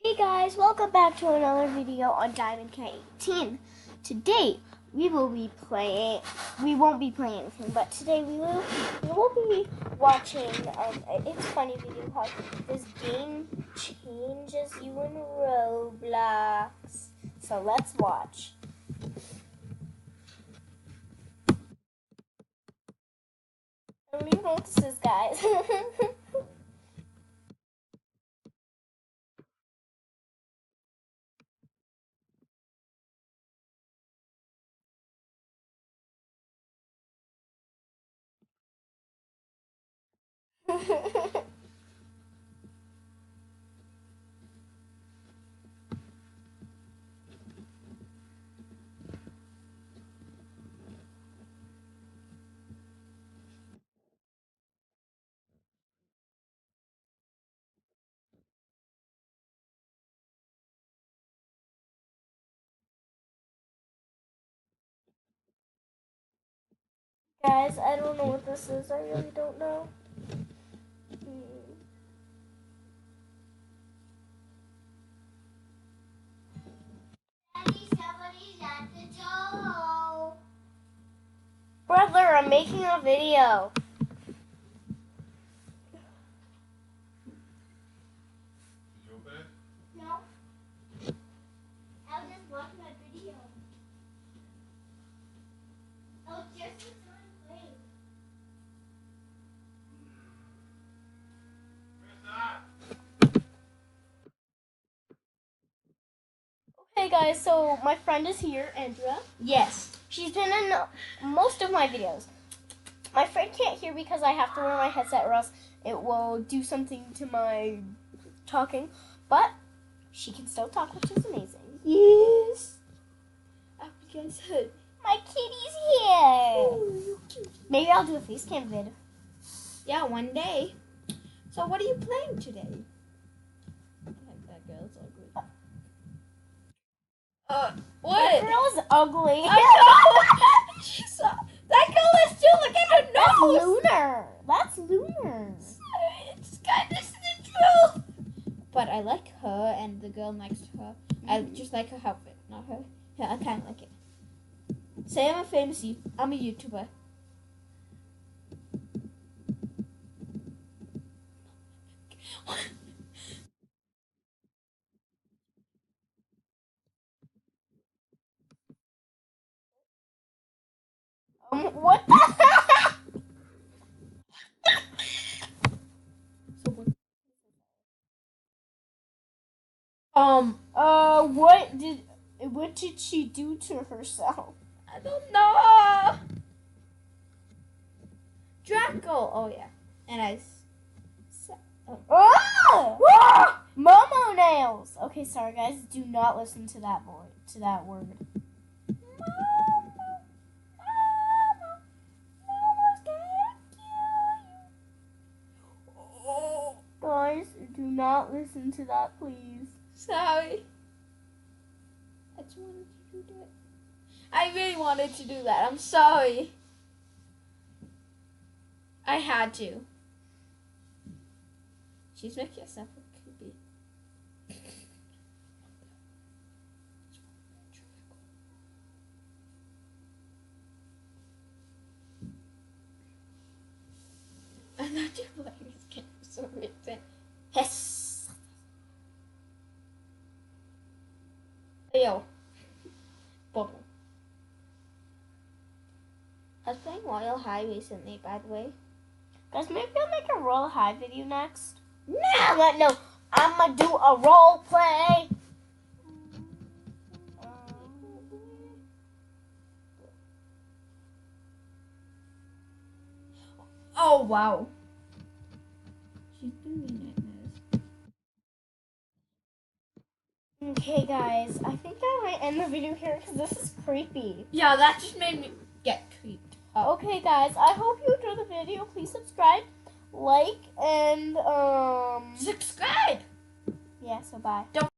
Hey guys, welcome back to another video on Diamond K18. Today we won't be playing anything, but today we will be watching it's a funny video called This Game Changes You in Roblox. So let's watch. I don't even know what this is, guys. Guys, I don't know what this is. I really don't know. Somebody's at the door. Brother, I'm making a video. Did you open it? No. I was just watching my video. I was just playing. Where's that? Okay guys, so my friend is here, Andrea. Yes. She's been in most of my videos. My friend can't hear because I have to wear my headset or else it will do something to my talking. But she can still talk, which is amazing. Yes. I hope you guys heard. My kitty's here. Oh, Maybe I'll do a face cam vid. yeah, one day. So what are you playing today? That girl's ugly. That What? girl is ugly. I know. She's that girl is still looking at her That's nose. lunar. That's lunar. It's kind of the truth. But I like her and the girl next to her. I just like her outfit, not her. Yeah, I kind of like it. Say I'm a YouTuber. What the heck? So what did she do to herself? I don't know. Draco. Oh yeah, and Oh! Momo nails. Okay, sorry guys. Do not listen to that word. Guys, do not listen to that, please. Sorry. I just wanted to do that. I really wanted to do that. I'm sorry. I had to. She's making herself look creepy. I'm not doing this game for some reason. Yes. Yo. Bubble. I was playing Royal High recently, by the way. Guys, maybe I'll make a roll high video next. No! No, I'm gonna do a role play. Oh, wow. She's doing it, Miss. Okay, guys, I think I might end the video here because this is creepy. Yeah, that just made me get creeped up. Okay, guys, I hope you enjoyed the video. Please subscribe, like, and Subscribe! yeah. So bye. Don't